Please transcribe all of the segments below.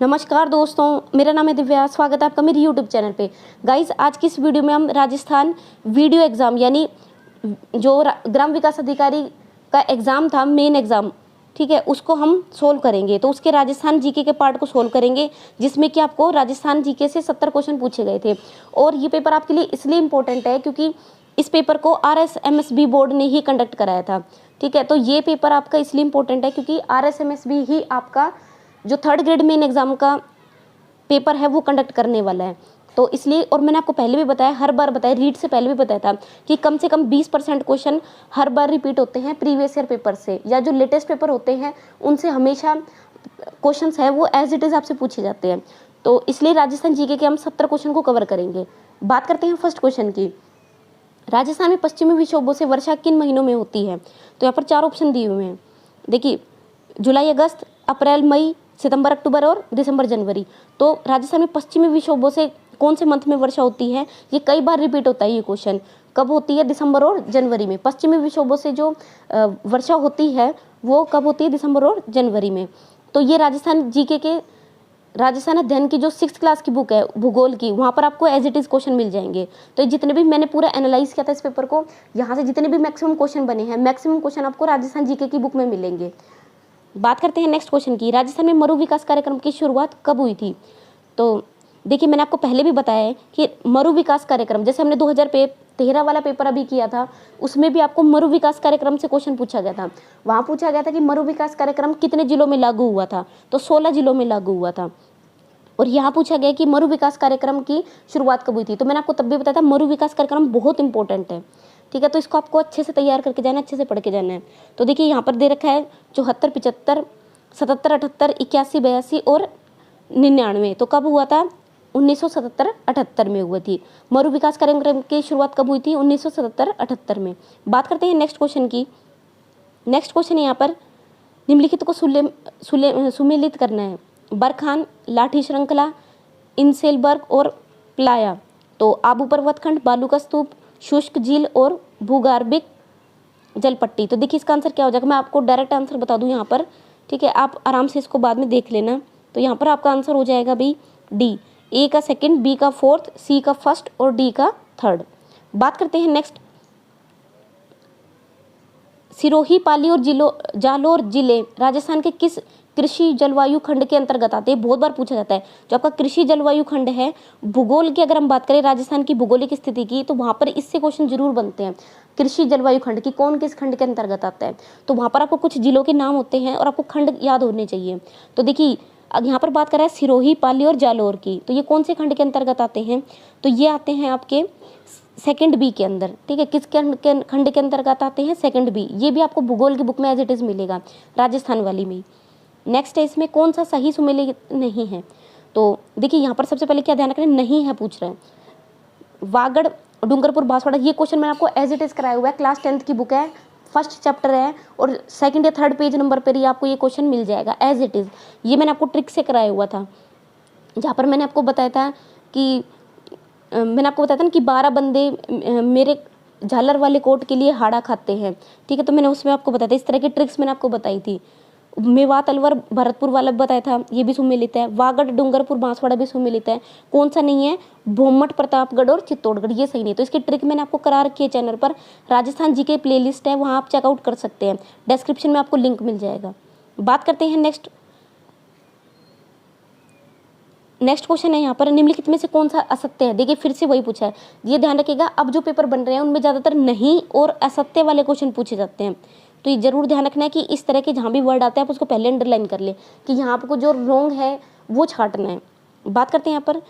नमस्कार दोस्तों, मेरा नाम है दिव्या। स्वागत है आपका मेरे यूट्यूब चैनल पे। गाइस, आज की इस वीडियो में हम राजस्थान वीडियो एग्ज़ाम यानी जो ग्राम विकास अधिकारी का एग्ज़ाम था, मेन एग्ज़ाम, ठीक है, उसको हम सोल्व करेंगे। तो उसके राजस्थान जीके के पार्ट को सोल्व करेंगे, जिसमें कि आपको राजस्थान जीके से 70 क्वेश्चन पूछे गए थे। और ये पेपर आपके लिए इसलिए इम्पोर्टेंट है क्योंकि इस पेपर को RSMSB बोर्ड ने ही कंडक्ट कराया था, ठीक है। तो ये पेपर आपका इसलिए इम्पोर्टेंट है क्योंकि RSMSB ही आपका जो 3rd ग्रेड मेन एग्ज़ाम का पेपर है वो कंडक्ट करने वाला है। तो इसलिए, और मैंने आपको पहले भी बताया, हर बार बताया, रीट से पहले भी बताया था कि कम से कम 20% क्वेश्चन हर बार रिपीट होते हैं प्रीवियस ईयर पेपर से, या जो लेटेस्ट पेपर होते हैं उनसे हमेशा क्वेश्चंस है वो एज इट इज़ आपसे पूछे जाते हैं। तो इसलिए राजस्थान जीके के हम 70 क्वेश्चन को कवर करेंगे। बात करते हैं फर्स्ट क्वेश्चन की। राजस्थान में पश्चिमी विक्षोभों से वर्षा किन महीनों में होती है? तो यहाँ पर 4 ऑप्शन दिए हुए हैं। देखिए, जुलाई अगस्त, अप्रैल मई, सितंबर अक्टूबर और दिसंबर जनवरी। तो राजस्थान में पश्चिमी विक्षोभों से कौन से मंथ में वर्षा होती है? ये कई बार रिपीट होता है ये क्वेश्चन। कब होती है? दिसंबर और जनवरी में। पश्चिमी विक्षोभों से जो वर्षा होती है वो कब होती है? दिसंबर और जनवरी में। तो ये राजस्थान जीके के राजस्थान अध्ययन की जो 6th क्लास की बुक है भूगोल की, वहाँ पर आपको एज इट इज़ क्वेश्चन मिल जाएंगे। तो ये जितने भी मैंने पूरा एनालाइज किया था इस पेपर को, यहाँ से जितने भी मैक्सिमम क्वेश्चन बने हैं, मैक्सिमम क्वेश्चन आपको राजस्थान जीके की बुक में मिलेंगे। बात करते हैं नेक्स्ट क्वेश्चन की। राजस्थान में मरु विकास कार्यक्रम की शुरुआत कब हुई थी? तो देखिए, मैंने आपको पहले भी बताया है कि मरु विकास कार्यक्रम, जैसे हमने 2013 वाला पेपर अभी किया था, उसमें भी आपको मरु विकास कार्यक्रम से क्वेश्चन पूछा गया था। वहाँ पूछा गया था कि मरु विकास कार्यक्रम कितने जिलों में लागू हुआ था? तो 16 जिलों में लागू हुआ था। और यहाँ पूछा गया कि मरु विकास कार्यक्रम की शुरुआत कब हुई थी? तो मैंने आपको तब भी बताया था मरु विकास कार्यक्रम बहुत इंपॉर्टेंट है, ठीक है। तो इसको आपको अच्छे से तैयार करके जाना है, अच्छे से पढ़ के जाना है। तो देखिए, यहाँ पर दे रखा है 74, 75, 77, 78, 81, 82 और 99। तो कब हुआ था? 1977-78 में हुई थी। मरु विकास कार्यक्रम की शुरुआत कब हुई थी? 1977-78 में। बात करते हैं नेक्स्ट क्वेश्चन की। नेक्स्ट क्वेश्चन यहाँ पर निम्नलिखित को सुमेलित करना है। बरखान, लाठी श्रृंखला, इंसेलबर्ग और प्लाया। तो आबू पर्वतखंड, बालू का स्तूप, शुष्क झील और भूगर्भिक जलपट्टी। तो देखिए, इसका आंसर क्या हो जाएगा? मैं आपको डायरेक्ट आंसर बता दूं यहाँ पर, ठीक है। आप आराम से इसको बाद में देख लेना। तो यहाँ पर आपका आंसर हो जाएगा भाई डी, ए का सेकंड, बी का फोर्थ, सी का फर्स्ट और डी का थर्ड। बात करते हैं नेक्स्ट। सिरोही, पाली और जालोर जिले राजस्थान के किस कृषि जलवायु खंड के अंतर्गत आते हैं? बहुत बार पूछा जाता है। जो आपका कृषि जलवायु खंड है, भूगोल की अगर हम बात करें राजस्थान की भूगोलिक स्थिति की, तो वहाँ पर इससे क्वेश्चन जरूर बनते हैं। कृषि जलवायु खंड की कौन किस खंड के अंतर्गत आता है? तो वहाँ पर आपको कुछ जिलों के नाम होते हैं और आपको खंड याद होने चाहिए। तो देखिए, अब यहाँ पर बात कर रहा है सिरोही, पाली और जालोर की। तो ये कौन से खंड के अंतर्गत आते हैं? तो ये आते हैं आपके सेकंड बी के अंदर, ठीक है। किस खंड के अंतर्गत आते हैं? Second B. ये भी आपको भूगोल की बुक में एज इट इज़ मिलेगा, राजस्थान वाली में। नेक्स्ट है, इसमें कौन सा सही सुमेलित नहीं है? तो देखिए, यहाँ पर सबसे पहले क्या ध्यान रखना है, नहीं है पूछ रहे हैं। वागड़, डूंगरपुर, बांसवाड़ा, ये क्वेश्चन मैंने आपको एज इट इज़ कराया हुआ है। क्लास 10th की बुक है, फर्स्ट चैप्टर है और सेकंड या थर्ड पेज नंबर पर ही आपको ये क्वेश्चन मिल जाएगा एज इट इज़। ये मैंने आपको ट्रिक से कराया हुआ था, जहाँ पर मैंने आपको बताया था कि ना कि 12 बंदे मेरे झालर वाले कोट के लिए हाड़ा खाते हैं, ठीक है। तो मैंने उसमें आपको बताया था, इस तरह की ट्रिक्स मैंने आपको बताई थी। मेवात, अलवर, भरतपुर वाला बताया था, ये भी सुमेलित है। वागड़, डूंगरपुर, बांसवाड़ा भी सुमेलित है। कौन सा नहीं है? भोमट, प्रतापगढ़ और चित्तौड़गढ़, ये सही नहीं। तो इसकी ट्रिक मैंने आपको करा रखी है चैनल पर। राजस्थान जीके प्लेलिस्ट है, वहाँ आप चेकआउट कर सकते हैं, डिस्क्रिप्शन में आपको लिंक मिल जाएगा। बात करते हैं नेक्स्ट क्वेश्चन है यहाँ पर, निम्नलिखित में से कौन सा असत्य है? देखिए, फिर से वही पूछा है, ये ध्यान रखिएगा। अब जो पेपर बन रहे हैं उनमें ज़्यादातर नहीं और असत्य वाले क्वेश्चन पूछे जाते हैं। तो ये जरूर ध्यान रखना है कि इस तरह के जहाँ भी वर्ड आते हैं आप उसको पहले अंडरलाइन कर ले कि यहाँ आपको जो रॉन्ग है वो छांटना है। बात करते हैं यहाँ पर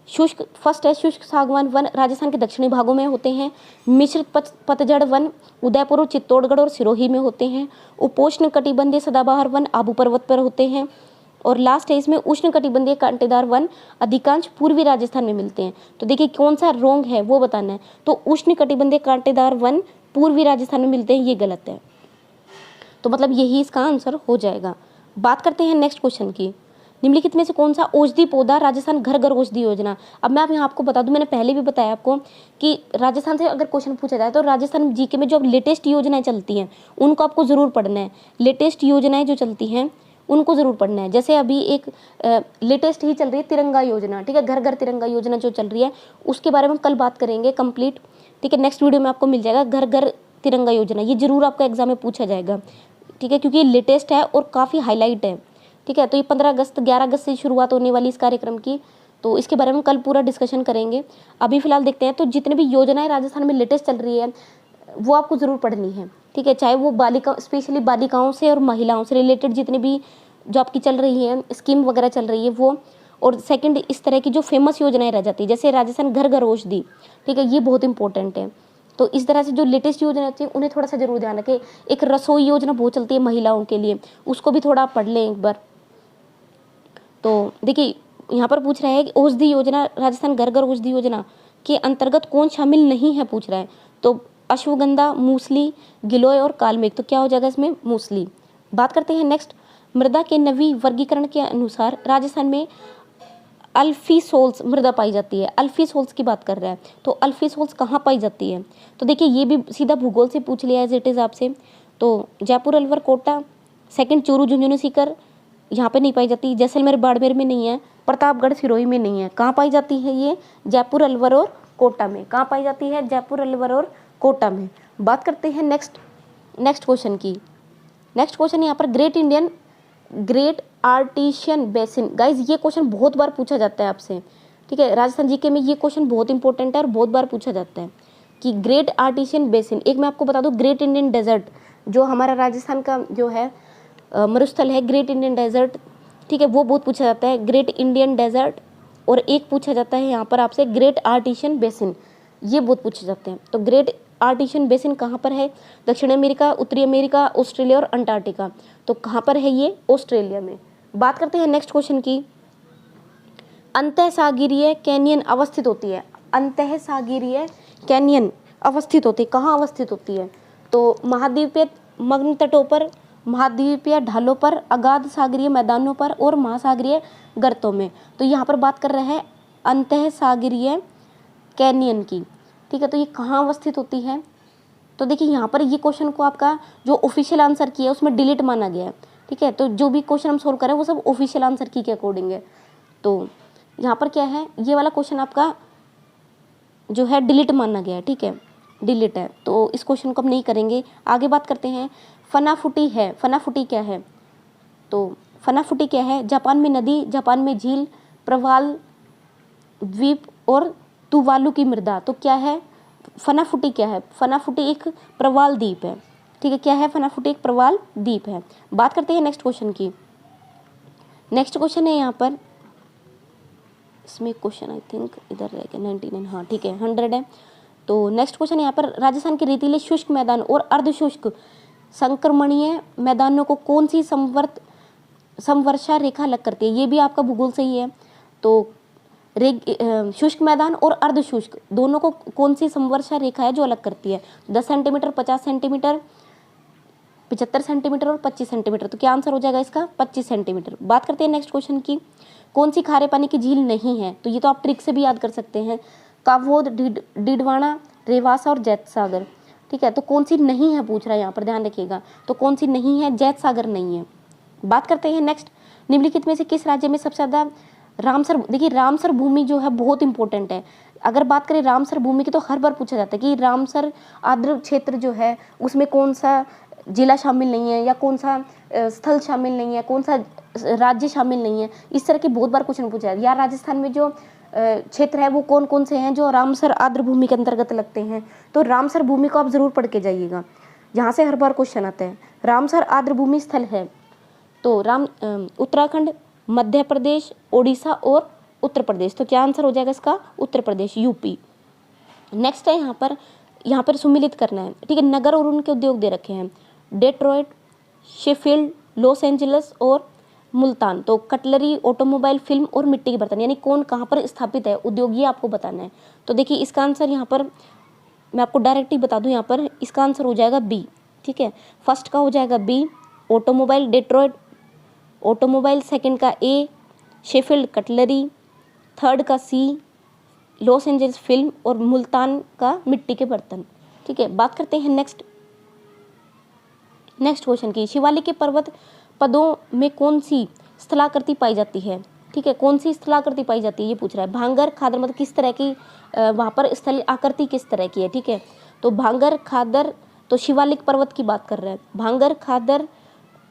शुष्क, फर्स्ट है शुष्क सागवान वन राजस्थान के दक्षिणी भागों में होते हैं। मिश्रित पतझड़ वन उदयपुर, चित्तौड़गढ़ और सिरोही में होते हैं। उपोष्ण कटिबंधीय सदाबहार वन आबू पर्वत पर होते हैं। और लास्ट है इसमें उष्ण कटिबंधीय कांटेदार वन अधिकांश पूर्वी राजस्थान में मिलते हैं। तो देखिए, कौन सा रॉन्ग है वो बताना है। तो उष्ण कटिबंधीय कांटेदार वन पूर्वी राजस्थान में मिलते हैं, ये गलत है। तो मतलब यही इसका आंसर हो जाएगा। बात करते हैं नेक्स्ट क्वेश्चन की। निम्नलिखित में से कौन सा औषधि पौधा राजस्थान घर घर औषधि योजना? अब मैं यहाँ आपको बता दूं, मैंने पहले भी बताया आपको कि राजस्थान से अगर क्वेश्चन पूछा जाए तो राजस्थान जीके में जो लेटेस्ट योजनाएं चलती हैं उनको आपको ज़रूर पढ़ना है। लेटेस्ट योजनाएं जो चलती हैं उनको ज़रूर पढ़ना है। जैसे अभी एक लेटेस्ट ही चल रही है तिरंगा योजना, ठीक है, घर घर तिरंगा योजना जो चल रही है उसके बारे में कल बात करेंगे कंप्लीट, ठीक है। नेक्स्ट वीडियो में आपको मिल जाएगा घर घर तिरंगा योजना, ये जरूर आपका एग्जाम में पूछा जाएगा, ठीक है, क्योंकि ये लेटेस्ट है और काफ़ी हाईलाइट है, ठीक है। तो ये 15 अगस्त 11 अगस्त से शुरुआत होने वाली इस कार्यक्रम की, तो इसके बारे में कल पूरा डिस्कशन करेंगे। अभी फिलहाल देखते हैं, तो जितने भी योजनाएं राजस्थान में लेटेस्ट चल रही है वो आपको ज़रूर पढ़नी है, ठीक है, चाहे वो बालिका स्पेशली बालिकाओं से और महिलाओं से रिलेटेड जितनी भी जो आपकी चल रही है स्कीम वगैरह चल रही है वो। और सेकंड, इस तरह की जो फेमस योजनाएं रह जाती है जैसे राजस्थान घर घर औषधि, ठीक है, ये बहुत इंपॉर्टेंट है। तो इस तरह से जो लेटेस्ट योजना होती है उन्हें थोड़ा सा जरूर ध्यान रखें। एक रसोई योजना बहुत चलती है महिलाओं के लिए, उसको भी थोड़ा पढ़ लें एक बार। तो देखिए यहाँ पर पूछ रहा है कि औषधि योजना, राजस्थान घर घर औषधि योजना के अंतर्गत कौन शामिल नहीं है पूछ रहा है। तो अश्वगंधा, मूसली, गिलोय और कालमेघ, तो क्या हो जाएगा इसमें मूसली। बात करते हैं नेक्स्ट, मृदा के नवी वर्गीकरण के अनुसार राजस्थान में अल्फीसोल्स मृदा पाई जाती है। अल्फीसोल्स की बात कर रहा है, तो अल्फीसोल्स कहाँ पाई जाती है। तो देखिए ये भी सीधा भूगोल से पूछ लिया एज इट इज़ आपसे। तो जयपुर, अलवर, कोटा, सेकंड चूरू, झुंझुनू, सीकर यहाँ पे नहीं पाई जाती। जैसलमेर, बाड़मेर में नहीं है। प्रतापगढ़, सिरोही में नहीं है। कहाँ पाई जाती है ये, जयपुर, अलवर और कोटा में। कहाँ पाई जाती है, जयपुर, अलवर और कोटा में। बात करते हैं नेक्स्ट क्वेश्चन की। नेक्स्ट क्वेश्चन यहाँ पर ग्रेट आर्टिशियन बेसिन। गाइज ये क्वेश्चन बहुत बार पूछा जाता है आपसे, ठीक है, राजस्थान जीके में ये क्वेश्चन बहुत इंपॉर्टेंट है और बहुत बार पूछा जाता है कि ग्रेट आर्टिशियन बेसिन। एक मैं आपको बता दूं, ग्रेट इंडियन डेजर्ट जो हमारा राजस्थान का जो है मरुस्थल है, ग्रेट इंडियन डेजर्ट, ठीक है, वो बहुत पूछा जाता है, ग्रेट इंडियन डेजर्ट। और एक पूछा जाता है यहाँ पर आपसे ग्रेट आर्टिशियन बेसिन, ये बहुत पूछे जाते हैं। तो ग्रेट आर्टिशियन बेसिन कहाँ पर है, दक्षिण अमेरिका, उत्तरी अमेरिका, ऑस्ट्रेलिया और अंटार्कटिका। तो कहाँ पर है ये, ऑस्ट्रेलिया में। बात करते हैं नेक्स्ट क्वेश्चन की। अंतःसागरीय कैनियन अवस्थित होती है। अंतःसागरीय कैनियन अवस्थित होती है, कहाँ अवस्थित होती है। तो महाद्वीपीय मग्न तटों पर, महाद्वीपीय ढालों पर, अगाध सागरीय मैदानों पर और महासागरीय गर्तों में। तो यहाँ पर बात कर रहे हैं अंतःसागरीय कैनियन की, ठीक है। तो ये कहाँ अवस्थित होती है। तो देखिए यहाँ पर ये क्वेश्चन को आपका जो ऑफिशियल आंसर किया है उसमें डिलीट माना गया है, ठीक है। तो जो भी क्वेश्चन हम सोल्व करें वो सब ऑफिशियल आंसर की के अकॉर्डिंग है। तो यहाँ पर क्या है, ये वाला क्वेश्चन आपका जो है डिलीट माना गया है, ठीक है, डिलीट है। तो इस क्वेश्चन को हम नहीं करेंगे। आगे बात करते हैं, फनाफुटी है। फनाफुटी क्या है, तो फनाफुटी क्या है, जापान में नदी, जापान में झील, प्रवाल द्वीप और तुवालू की मृदा। तो क्या है फनाफुटी, क्या है फनाफुटी, एक प्रवाल द्वीप है, ठीक है। क्या है फनाफुटी, एक प्रवाल द्वीप है। बात करते हैं नेक्स्ट क्वेश्चन की। नेक्स्ट क्वेश्चन है यहाँ पर, इसमें क्वेश्चन आई थिंक इधर रह गया 99, हाँ ठीक है 100 है। तो नेक्स्ट क्वेश्चन यहाँ पर, राजस्थान के रेतीले शुष्क मैदान और अर्धशुष्क संक्रमणीय मैदानों को कौन सी समवर्षा रेखा अलग करती है। ये भी आपका भूगोल से ही है। तो शुष्क मैदान और अर्धशुष्क दोनों को कौन सी समवर्षा रेखा है जो अलग करती है। 10 सेंटीमीटर, 50 सेंटीमीटर, 75 सेंटीमीटर और 25 सेंटीमीटर। तो क्या आंसर हो जाएगा इसका, 25 सेंटीमीटर। बात करते हैं नेक्स्ट क्वेश्चन की, कौन सी खारे पानी की झील नहीं है। तो ये तो आप ट्रिक से भी याद कर सकते हैं, कावोद, डिडवाना, रेवासा और जैत सागर, ठीक है। तो कौन सी नहीं है पूछ रहा है यहाँ पर, ध्यान रखिएगा। तो कौन सी नहीं है, जैत सागर नहीं है। बात करते हैं नेक्स्ट, निम्नलिखित में से किस राज्य में सबसे ज़्यादा रामसर। देखिए रामसर भूमि जो है बहुत इंपॉर्टेंट है। अगर बात करें रामसर भूमि की तो हर बार पूछा जाता है कि रामसर आर्द्र क्षेत्र जो है उसमें कौन सा जिला शामिल नहीं है, या कौन सा स्थल शामिल नहीं है, कौन सा राज्य शामिल नहीं है। इस तरह के बहुत बार क्वेश्चन पूछा है। या राजस्थान में जो क्षेत्र है वो कौन कौन से हैं जो रामसर आर्द्र भूमि के अंतर्गत लगते हैं। तो रामसर भूमि को आप जरूर पढ़ के जाइएगा, यहाँ से हर बार क्वेश्चन आता है। रामसर आर्द्र भूमि स्थल है तो उत्तराखंड, मध्य प्रदेश, ओडिशा और उत्तर प्रदेश। तो क्या आंसर हो जाएगा इसका, उत्तर प्रदेश, यूपी। नेक्स्ट है यहाँ पर सुमिलित करना है, ठीक है। नगर और उनके उद्योग दे रखे हैं, डेट्रॉयट, शेफील्ड, लॉस एंजल्स और मुल्तान। तो कटलरी, ऑटोमोबाइल, फिल्म और मिट्टी के बर्तन, यानी कौन कहाँ पर स्थापित है उद्योग, ये आपको बताना है। तो देखिए इसका आंसर यहाँ पर मैं आपको डायरेक्ट ही बता दूँ, यहाँ पर इसका आंसर हो जाएगा बी, ठीक है। फर्स्ट का हो जाएगा B, automobile, Detroit automobile, second का ए, शेफील्ड कटलरी, थर्ड का सी, लॉस एंजल्स फिल्म और मुल्तान का मिट्टी के बर्तन, ठीक है। बात करते हैं नेक्स्ट क्वेश्चन की। शिवालिक के पर्वत पदों में कौन सी स्थलाकृति पाई जाती है? ठीक है, कौन सी स्थलाकृति पाई जाती है ये पूछ रहा है। भांगर खादर मतलब किस तरह की वहाँ पर स्थल आकृति किस तरह की है। ठीक है, तो भांगर खादर तो शिवालिक पर्वत की बात कर रहे हैं। भांगर खादर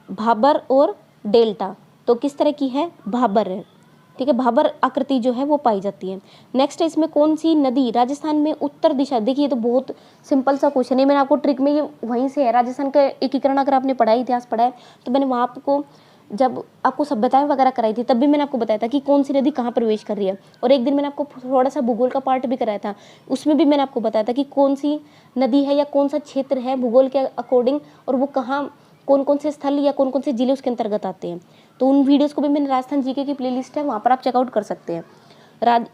भाबर और डेल्टा तो किस तरह की है? भाबर है। ठीक है, भाबर आकृति जो है वो पाई जाती है। नेक्स्ट है इसमें कौन सी नदी राजस्थान में उत्तर दिशा, देखिए ये तो बहुत सिंपल सा क्वेश्चन है, मैंने आपको ट्रिक में ये वहीं से है, राजस्थान का एकीकरण अगर आपने पढ़ा इतिहास पढ़ा है तो मैंने वहाँ आपको जब आपको सभ्यताएं वगैरह कराई थी तब भी मैंने आपको बताया था कि कौन सी नदी कहाँ प्रवेश कर रही है। और एक दिन मैंने आपको थोड़ा सा भूगोल का पार्ट भी कराया था, उसमें भी मैंने आपको बताया था कि कौन सी नदी है या कौन सा क्षेत्र है भूगोल के अकॉर्डिंग और वो कहाँ कौन कौन से स्थल या कौन कौन से जिले उसके अंतर्गत आते हैं। तो उन वीडियोस को भी मैंने राजस्थान जीके की प्लेलिस्ट है वहाँ पर आप चेकआउट कर सकते हैं।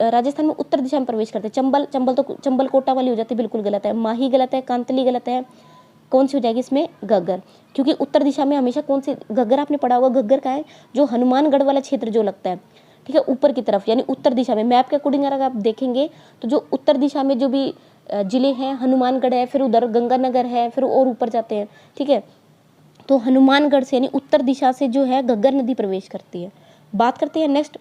राजस्थान में उत्तर दिशा में प्रवेश करते हैं। चंबल तो चंबल कोटा वाली हो जाती है, बिल्कुल गलत है। माही गलत है, कांतली गलत है। कौन सी हो जाएगी इसमें? घग्गर, क्योंकि उत्तर दिशा में हमेशा कौन सी, घग्गर आपने पढ़ा होगा, घग्गर का है जो हनुमानगढ़ वाला क्षेत्र जो लगता है। ठीक है, ऊपर की तरफ यानी उत्तर दिशा में मैप के अकॉर्डिंग अगर आप देखेंगे तो जो उत्तर दिशा में जो भी जिले हैं, हनुमानगढ़ है, फिर उधर गंगानगर है, फिर और ऊपर जाते हैं। ठीक है, तो हनुमानगढ़ से यानी उत्तर दिशा से जो है घग्गर नदी प्रवेश करती है। बात करते हैं नेक्स्ट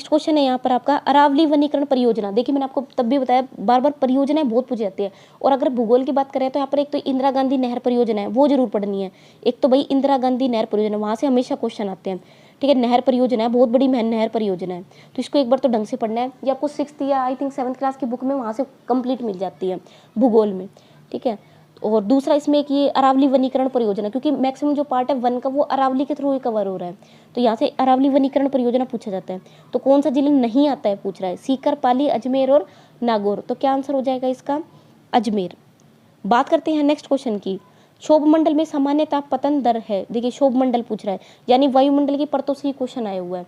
क्वेश्चन है यहाँ पर आपका अरावली वनीकरण परियोजना। देखिए मैंने आपको तब भी बताया, बार बार परियोजनाएं बहुत पूछी जाती है। और अगर भूगोल की बात करें तो यहाँ पर एक तो इंदिरा गांधी नहर परियोजना है, वो जरूर पढ़नी है। एक तो भाई इंदिरा गांधी नहर परियोजना, वहाँ से हमेशा क्वेश्चन आते हैं। ठीक है, नहर परियोजना है, बहुत बड़ी नहर परियोजना है, तो इसको एक बार तो ढंग से पढ़ना है। ये आपको 6th या आई थिंक 7th क्लास की बुक में वहाँ से कंप्लीट मिल जाती है भूगोल में। ठीक है, और दूसरा इसमें एक ये अरावली वनीकरण परियोजना, क्योंकि मैक्सिमम जो पार्ट है वन का वो अरावली के थ्रू ही कवर हो रहा है, तो यहाँ से अरावली वनीकरण परियोजना पूछा जाता है। तो कौन सा जिला नहीं आता है पूछ रहा है? सीकर, पाली, अजमेर और नागौर। तो क्या आंसर हो जाएगा इसका? अजमेर। बात करते हैं नेक्स्ट क्वेश्चन की। क्षोभ मंडल में सामान्य तापपतन दर है। देखिए क्षोभ मंडल पूछ रहा है, यानी वायुमंडल की परतों से ही क्वेश्चन आया हुआ है।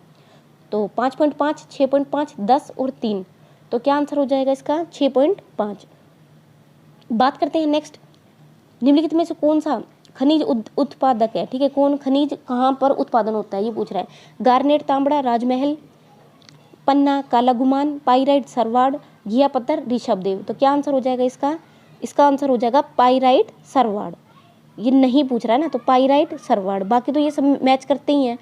तो 5.5, 6.5, 10 और 3, तो क्या आंसर हो जाएगा इसका? 6.5। बात करते हैं नेक्स्ट, निम्नलिखित में से कौन सा खनिज उत्पादक है? ठीक है, कौन खनिज कहाँ पर उत्पादन होता है ये पूछ रहा है। गार्नेट, तांबड़ा, राजमहल, पन्ना, काला गुमान, पाइराइट, सरवाड़, घिया पत्थर, ऋषभदेव। तो क्या आंसर हो जाएगा इसका? इसका आंसर हो जाएगा पाइराइट, सरवाड़। ये नहीं पूछ रहा है ना, तो पाइराइट, सरवाड़। बाकी तो ये सब मैच करते ही हैं,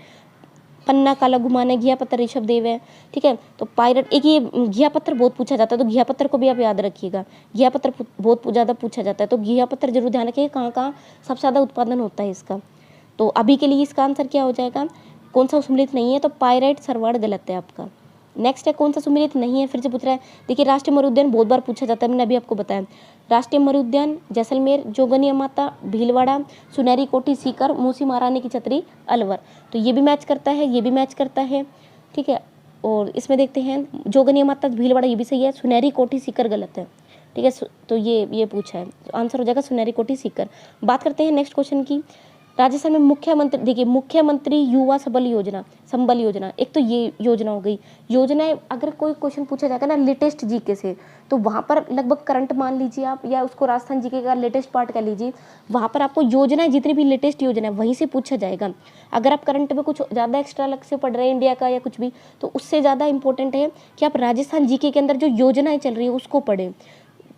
पन्ना, काला गुमान है, घिया पत्थर, ऋषभदेव है। ठीक है, तो पायरेट, एक ये घिया पत्थर बहुत पूछा जाता है, तो घिया पत्थर को भी आप याद रखिएगा। घिया पत्थर बहुत ज़्यादा पूछा जाता है, तो घिया पत्थर जरूर ध्यान रखिएगा कहाँ कहाँ सबसे ज़्यादा उत्पादन होता है इसका। तो अभी के लिए इसका आंसर क्या हो जाएगा? कौन सा सम्मिलित नहीं है? तो पायरेट, सरवाड़ गलत है आपका। नेक्स्ट है कौन सा सम्मिलित नहीं है, फिर से पूछ रहा है। देखिए राष्ट्रीय मरुद्यान बहुत बार पूछा जाता है, मैंने अभी आपको बताया। राष्ट्रीय मरुद्यान जैसलमेर, जोगनिया माता, भीलवाड़ा, सुनहरी कोठी सीकर, मूसी महारानी की छतरी अलवर। तो ये भी मैच करता है, ये भी मैच करता है। ठीक है, और इसमें देखते हैं जोगनिया माता भीलवाड़ा, ये भी सही है। सुनहरी कोठी सीकर गलत है। ठीक है, तो ये पूछा है, तो आंसर हो जाएगा सुनहरी कोठी सीकर। बात करते हैं नेक्स्ट क्वेश्चन की। राजस्थान में मुख्यमंत्री, देखिए मुख्यमंत्री युवा संबल योजना, एक तो ये योजना हो गई। योजनाएं अगर कोई क्वेश्चन पूछा जाएगा ना लेटेस्ट जीके से, तो वहाँ पर लगभग करंट मान लीजिए आप, या उसको राजस्थान जीके का लेटेस्ट पार्ट कर लीजिए, वहाँ पर आपको योजनाएं जितनी भी लेटेस्ट योजना है वहीं से पूछा जाएगा। अगर आप करंट में कुछ ज़्यादा एक्स्ट्रा अलग से पढ़ रहे हैं इंडिया का या कुछ भी, तो उससे ज़्यादा इंपॉर्टेंट है कि आप राजस्थान जीके के अंदर जो योजनाएं चल रही है उसको पढ़ें।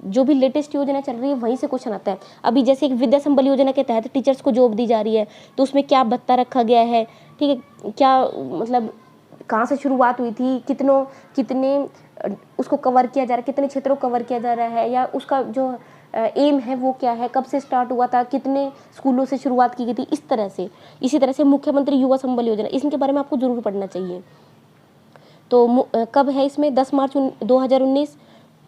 जो भी लेटेस्ट योजना चल रही है वहीं से क्वेश्चन आता है। अभी जैसे एक विद्या संबल योजना के तहत टीचर्स को जॉब दी जा रही है, तो उसमें क्या भत्ता रखा गया है, ठीक है, क्या मतलब कहाँ से शुरुआत हुई थी, कितने उसको कवर किया जा रहा है, कितने क्षेत्रों को कवर किया जा रहा है, या उसका जो एम है वो क्या है, कब से स्टार्ट हुआ था, कितने स्कूलों से शुरुआत की गई थी, इस तरह से। इसी तरह से मुख्यमंत्री युवा संबल योजना, इसके बारे में आपको जरूर पढ़ना चाहिए। तो कब है इसमें? 10 मार्च 2019,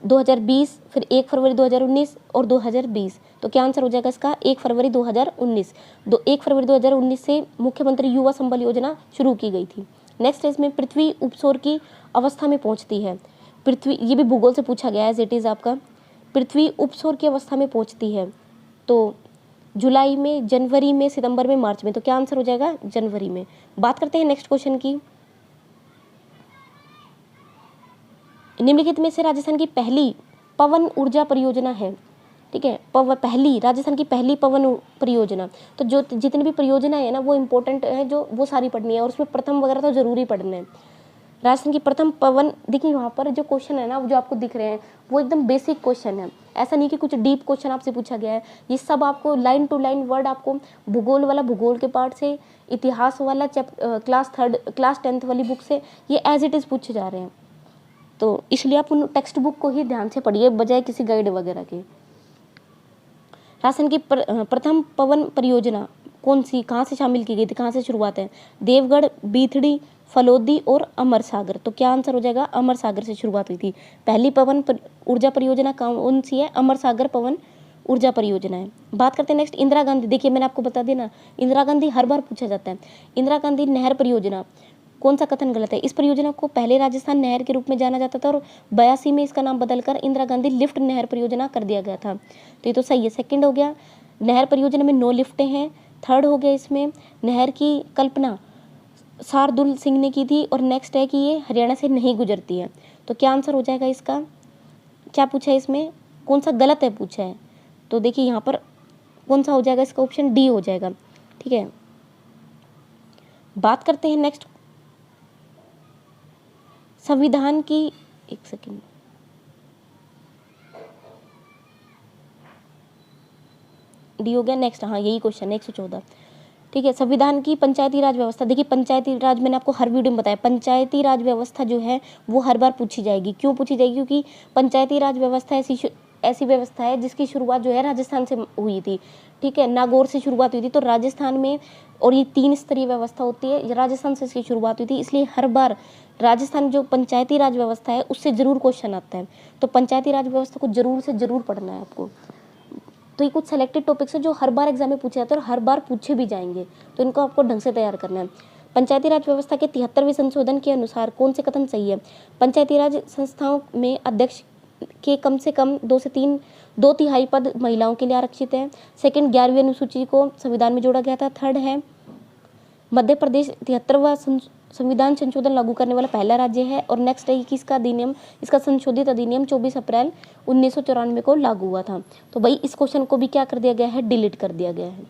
2020, फिर 1 फरवरी 2019 और 2020। तो क्या आंसर हो जाएगा इसका? 1 फरवरी 2019। 1 फरवरी 2019 से मुख्यमंत्री युवा संबल योजना शुरू की गई थी। नेक्स्ट इसमें पृथ्वी उपसौर की अवस्था में पहुंचती है। पृथ्वी, ये भी भूगोल से पूछा गया है, एज इट इज़ आपका। पृथ्वी उपसौर की अवस्था में पहुंचती है तो जुलाई में, जनवरी में, सितंबर में, मार्च में। तो क्या आंसर हो जाएगा? जनवरी में। बात करते हैं नेक्स्ट क्वेश्चन की। निम्नलिखित में से राजस्थान की पहली पवन ऊर्जा परियोजना है। ठीक है, पहली राजस्थान की पहली पवन परियोजना। तो जो जितनी भी परियोजना है ना वो इम्पोर्टेंट है, जो वो सारी पढ़नी है, और उसमें प्रथम वगैरह तो जरूरी पढ़ना है। राजस्थान की प्रथम पवन, देखिए यहाँ पर जो क्वेश्चन है ना जो आपको दिख रहे हैं वो एकदम बेसिक क्वेश्चन है, ऐसा नहीं कि कुछ डीप क्वेश्चन आपसे पूछा गया है। ये सब आपको लाइन टू लाइन वर्ड आपको भूगोल वाला भूगोल के पार्ट से, इतिहास वाला क्लास 10th वाली बुक से ये एज इट इज़ पूछे जा रहे हैं। तो इसलिए आप उन टेक्स्ट बुक को ही ध्यान से पढ़िए बजाय किसी गाइड वगैरह के। राजस्थान की प्रथम पवन परियोजना कौन सी, कहाँ से शामिल की गई थी, कहाँ से शुरुआत है? देवगढ़, बीथड़ी, फलोदी और अमर सागर। तो क्या आंसर हो जाएगा? अमर सागर से शुरुआत हुई थी। पहली पवन ऊर्जा परियोजना कौन सी है? अमर सागर पवन ऊर्जा परियोजना है। बात करते हैं नेक्स्ट इंदिरा गांधी। देखिए मैंने आपको बता दिया ना, इंदिरा गांधी हर बार पूछा जाता है। इंदिरा गांधी नहर परियोजना, कौन सा कथन गलत है? इस परियोजना को पहले राजस्थान नहर के रूप में जाना जाता था और 82 में इसका नाम बदलकर इंदिरा गांधी लिफ्ट नहर परियोजना कर दिया गया था। तो ये तो सही है। सेकंड हो गया, नहर परियोजना में 9 लिफ्टें हैं। थर्ड हो गया, इसमें नहर की कल्पना शार्दुल सिंह ने की थी। और नेक्स्ट है कि ये हरियाणा से नहीं गुजरती है। तो क्या आंसर हो जाएगा इसका? क्या पूछा है इसमें, कौन सा गलत है पूछा है? तो देखिए यहाँ पर कौन सा हो जाएगा इसका? ऑप्शन डी हो जाएगा। ठीक है, बात करते हैं नेक्स्ट संविधान की, एक सेकेंड, डी हो गया। नेक्स्ट, हाँ यही क्वेश्चन है 114। ठीक है, संविधान की पंचायती राज व्यवस्था। देखिए पंचायती राज मैंने आपको हर वीडियो में बताया, पंचायती राज व्यवस्था जो है वो हर बार पूछी जाएगी। क्यों पूछी जाएगी? क्योंकि पंचायती राज व्यवस्था ऐसी व्यवस्था है जिसकी शुरुआत जो है राजस्थान से हुई थी। ठीक है, नागौर से शुरुआत हुई थी। तो राजस्थान में, और ये 3 स्तरीय व्यवस्था होती है, राजस्थान से इसकी शुरुआत हुई थी। इसलिए हर बार राजस्थान जो पंचायती राज व्यवस्था है उससे जरूर क्वेश्चन आता है। तो पंचायती राज व्यवस्था को जरूर से जरूर पढ़ना है आपको। तो ये कुछ सेलेक्टेड टॉपिक्स है जो हर बार एग्जाम में पूछे जाते हैं और हर बार पूछे भी जाएंगे, तो इनको आपको ढंग से तैयार करना है। पंचायती राज व्यवस्था के 73वें संशोधन के अनुसार कौन से कथन सही है? पंचायती राज संस्थाओं में अध्यक्ष के कम से कम 2 तिहाई पद महिलाओं के लिए आरक्षित है। सेकंड, 11वीं अनुसूची को संविधान में जोड़ा गया था। थर्ड है, मध्य प्रदेश 73वां संविधान संशोधन लागू करने वाला पहला राज्य है। और नेक्स्ट है कि इसका अधिनियम, इसका संशोधित अधिनियम 24 अप्रैल 1994 को लागू हुआ था। तो भाई इस क्वेश्चन को भी क्या कर दिया गया है? डिलीट कर दिया गया है।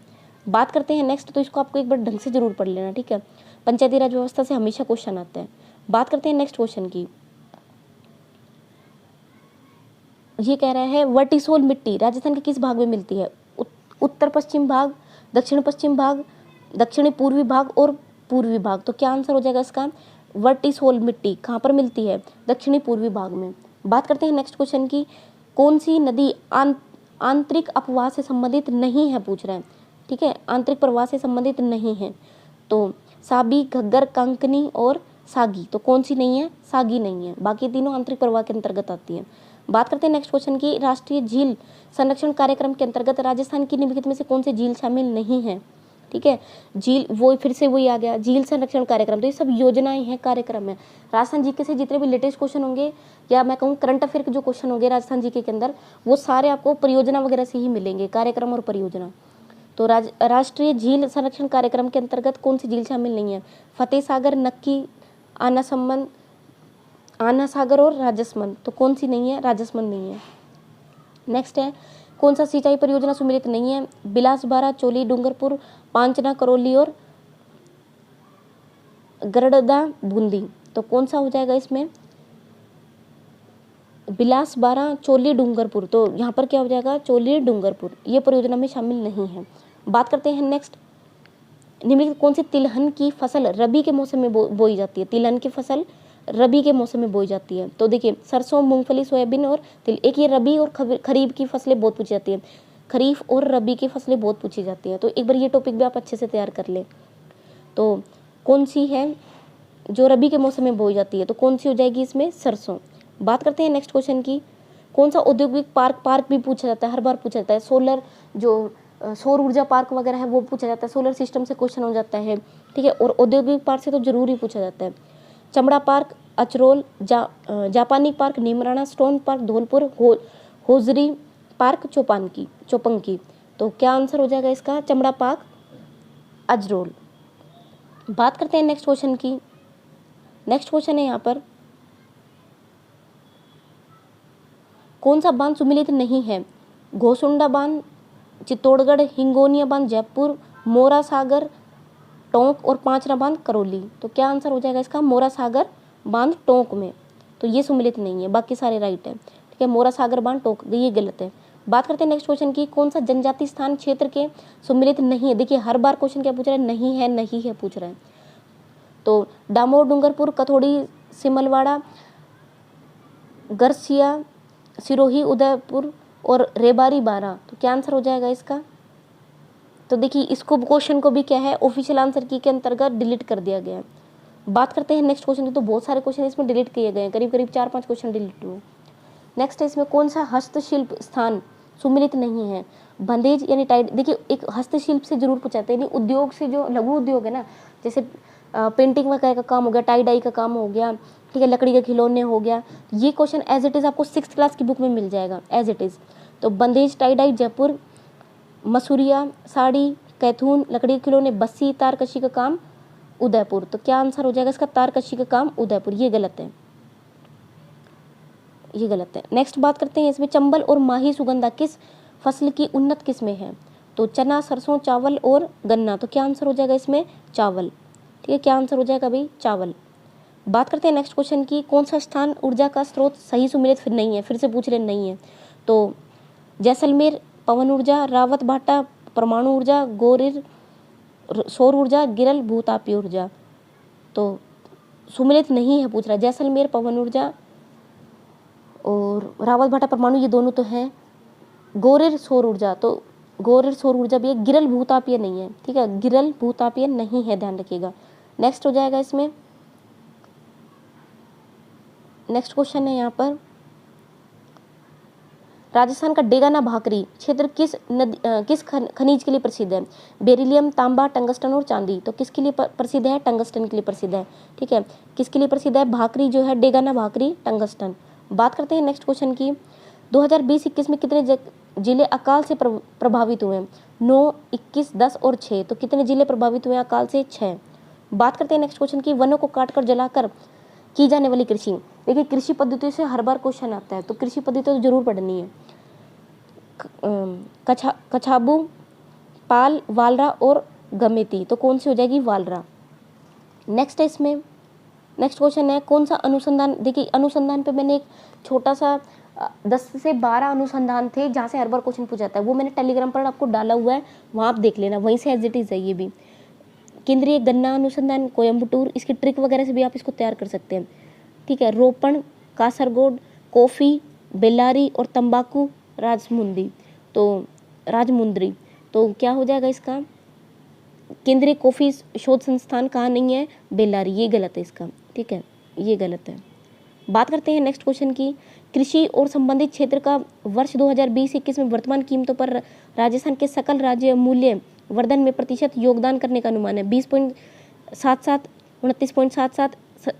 बात करते हैं नेक्स्ट, तो इसको आपको एक बार ढंग से जरूर पढ़ लेना। ठीक है, पंचायती राज व्यवस्था से हमेशा क्वेश्चन आता है। बात करते हैं नेक्स्ट क्वेश्चन की। ये कह रहा है वर्टिसोल मिट्टी राजस्थान के किस भाग में मिलती है? उत्तर पश्चिम भाग, दक्षिण पश्चिम भाग, दक्षिणी पूर्वी भाग और पूर्वी भाग। तो क्या आंसर हो जाएगा इसका? वर्टिसोल मिट्टी कहाँ पर मिलती है? दक्षिणी पूर्वी भाग में। बात करते हैं नेक्स्ट क्वेश्चन की। कौन सी नदी आंतरिक अपवाह से संबंधित नहीं है? पूछ रहा है। ठीक है, आंतरिक प्रवाह से संबंधित नहीं है। तो साबी, घग्गर, कंकनी और सागी। तो कौन सी नहीं है? सागी नहीं है। बाकी तीनों आंतरिक प्रवाह के अंतर्गत आती है। बात करते हैं नेक्स्ट क्वेश्चन की। राष्ट्रीय झील संरक्षण कार्यक्रम के अंतर्गत राजस्थान की निम्नलिखित में से कौन सी झील शामिल नहीं है? ठीक है, झील, वो फिर से वही आ गया, झील संरक्षण कार्यक्रम। तो ये सब योजनाएं हैं, कार्यक्रम है। राजस्थान जीके से जितने भी लेटेस्ट क्वेश्चन होंगे, या मैं कहूँ करंट अफेयर के जो क्वेश्चन होंगे राजस्थान जीके के अंदर, वो सारे आपको परियोजना वगैरह से ही मिलेंगे, कार्यक्रम और परियोजना। तो राष्ट्रीय झील संरक्षण कार्यक्रम के अंतर्गत कौन सी झील शामिल नहीं है? फतेह सागर, नक्की, आना सागर और राजसमंद। तो कौन सी नहीं है? राजसमंद नहीं है। नेक्स्ट है, कौन सा सिंचाई परियोजना सुमेलित नहीं है? बिलासबारा, चोली, डूंगरपुर, पांचना, करौली और गरडदा, बूंदी। तो कौन सा हो जाएगा इसमें? बिलासबारा, चोली, डूंगरपुर। तो यहाँ पर क्या हो जाएगा? चोली, डूंगरपुर। ये परियोजना में शामिल नहीं है। बात करते हैं नेक्स्ट, निम्नलिखित कौन सी तिलहन की फसल रबी के मौसम में बोई जाती है? तिलहन की फसल रबी के मौसम में बोई जाती है। तो देखिए सरसों, मूंगफली, सोयाबीन और तिल। एक ये रबी और खरीफ की फसलें बहुत पूछी जाती है। खरीफ और रबी की फसलें बहुत पूछी जाती हैं। तो एक बार ये टॉपिक भी आप अच्छे से तैयार कर लें। तो कौन सी है जो रबी के मौसम में बोई जाती है? तो कौन सी हो जाएगी इसमें? सरसों। बात करते हैं नेक्स्ट क्वेश्चन की। कौन सा औद्योगिक पार्क भी पूछा जाता है, हर बार पूछा जाता है। सौर ऊर्जा पार्क वगैरह है वो पूछा जाता है, सोलर सिस्टम से क्वेश्चन हो जाता है। ठीक है, और औद्योगिक पार्क से तो जरूर ही पूछा जाता है। चमड़ा पार्क, अचरोल, जापानी park, Neemrana, stone park, Dholpur, hosiery park, Chopanki. तो क्या आंसर हो जाएगा इसका? चमड़ा पार्क, अजरोल। बात करते हैं नेक्स्ट क्वेश्चन की। नेक्स्ट क्वेश्चन है यहाँ पर, कौन सा बांध सुमेलित नहीं है? घोसुंडा बांध, चित्तौड़गढ़, हिंगोनिया बांध, जयपुर, मोरा सागर, टोंक और पांचना बांध, करौली। तो क्या आंसर हो जाएगा इसका? मोरा सागर, बांध टोंक में, तो ये सुमेलित नहीं है, बाकी सारे राइट है। ठीक है, मोरा सागर बांध टोंक, ये गलत है। बात करते हैं नेक्स्ट क्वेश्चन की, कौन सा जनजाति स्थान क्षेत्र के सुमेलित नहीं है। देखिए हर बार क्वेश्चन क्या पूछ रहा है, नहीं है पूछ रहा है। तो डामोर, डूंगरपुर, कथोड़ी, सिमलवाड़ा, गरसिया, सिरोही, उदयपुर और रेबारी बारा, तो क्या आंसर हो जाएगा इसका। तो देखिए इसको क्वेश्चन को भी क्या है, ऑफिशियल आंसर की के अंतर्गत डिलीट कर दिया गया है। बात करते हैं नेक्स्ट क्वेश्चन की, तो बहुत सारे क्वेश्चन इसमें डिलीट किए गए हैं, करीब करीब 4-5 क्वेश्चन डिलीट हुए। नेक्स्ट है इसमें कौन सा हस्तशिल्प स्थान सुमेलित नहीं है। बंदेज यानी टाइड, देखिए एक हस्तशिल्प से जरूर पूछाते हैं, यानी उद्योग से, जो लघु उद्योग है ना, जैसे पेंटिंग वगैरह का काम हो गया, टाई डाई का काम हो गया, ठीक है, लकड़ी के खिलौने हो गया, ये क्वेश्चन एज इट इज़ आपको 6th क्लास की बुक में मिल जाएगा एज इट इज़। तो बंदेज, टाई डाई जयपुर, मसूरिया साड़ी, कैथून लकड़ी के खिलौने, बस्सी तारकशी का काम उदयपुर, तो क्या आंसर हो जाएगा इसका, तारकशी का काम उदयपुर, ये गलत है, ये गलत है। नेक्स्ट बात करते हैं इसमें चंबल और माही सुगंधा किस फसल की उन्नत किस्में हैं। तो चना, सरसों, चावल और गन्ना, तो क्या आंसर हो जाएगा इसमें, चावल। ठीक है, क्या आंसर हो जाएगा भाई, चावल। बात करते हैं नेक्स्ट क्वेश्चन की, कौन सा स्थान ऊर्जा का स्रोत सही सुमेलित फिर नहीं है, फिर से पूछ रहे नहीं है। तो जैसलमेर पवन ऊर्जा, रावत भाटा परमाणु ऊर्जा, गोरिर सौर ऊर्जा, गिरल भूतापीय ऊर्जा, तो सुमेलित नहीं है पूछ रहा है। जैसलमेर पवन ऊर्जा और रावत भाटा परमाणु, ये दोनों तो हैं। गोरिर सौर ऊर्जा, तो गोरिर सौर ऊर्जा भी है, गिरल भूतापीय नहीं है। ठीक है, गिरल भूतापीय नहीं है, ध्यान रखिएगा। नेक्स्ट हो जाएगा इसमें, नेक्स्ट क्वेश्चन है यहाँ पर, राजस्थान का डेगाना भाकरी क्षेत्र किस खनिज के लिए प्रसिद्ध है। बेरिलियम, तांबा, टंगस्टन और चांदी, तो किसके लिए प्रसिद्ध है, टंगस्टन के लिए प्रसिद्ध है। ठीक है, किसके लिए प्रसिद्ध है, भाकरी जो है, डेगाना भाकरी, टंगस्टन। बात करते हैं नेक्स्ट क्वेश्चन की, 2020-21 में कितने जिले अकाल से प्रभावित हुए हैं। 9, 21, 10 और 6, तो कितने जिले प्रभावित हुए अकाल से, 6। बात करते हैं नेक्स्ट क्वेश्चन की, वनों को काटकर जलाकर की जाने वाली कृषि। देखिए कृषि पद्धतियों से हर बार क्वेश्चन आता है, तो कृषि पद्धति तो जरूर पढ़नी है। कछाबू, पाल, वालरा और गमेती, तो कौन सी हो जाएगी, वालरा। नेक्स्ट है इसमें, नेक्स्ट क्वेश्चन है कौन सा अनुसंधान, देखिए अनुसंधान पे मैंने एक छोटा सा 10 से 12 अनुसंधान थे जहाँ से हर बार क्वेश्चन पूछा जाता है, वो मैंने टेलीग्राम पर आपको डाला हुआ है, वहाँ आप देख लेना, वहीं से एज इट इज़ है ये भी। केंद्रीय गन्ना अनुसंधान कोयम्बटूर, इसकी ट्रिक वगैरह से भी आप इसको तैयार कर सकते हैं। ठीक है, रोपण कासरगोड, कॉफ़ी बेल्लारी और तंबाकू राजमुंदी, तो राजमुंद्री, तो क्या हो जाएगा इसका, केंद्रीय कॉफ़ी शोध संस्थान कहाँ नहीं है, बेल्लारी, ये गलत है इसका। ठीक है, ये गलत है। बात करते हैं नेक्स्ट क्वेश्चन की, कृषि और संबंधित क्षेत्र का वर्ष 2020-21 में वर्तमान कीमतों पर राजस्थान के सकल राज्य मूल्य वर्धन में प्रतिशत योगदान करने का अनुमान है। 20.77, 29.77,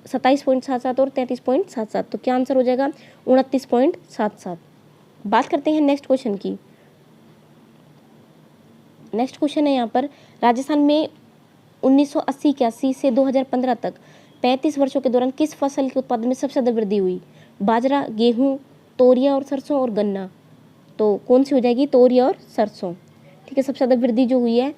27.77 और 33.77, तो क्या आंसर हो जाएगा, 29.77। बात करते हैं नेक्स्ट क्वेश्चन की, नेक्स्ट क्वेश्चन है यहाँ पर, राजस्थान में 1980-81 से 2015 तक 35 वर्षों के दौरान किस फसल के उत्पादन में सबसे ज़्यादा वृद्धि हुई। बाजरा, गेहूं, तोरिया और सरसों और गन्ना, तो कौन सी हो जाएगी, तोरिया और सरसों। ठीक है, सबसे ज़्यादा वृद्धि जो हुई है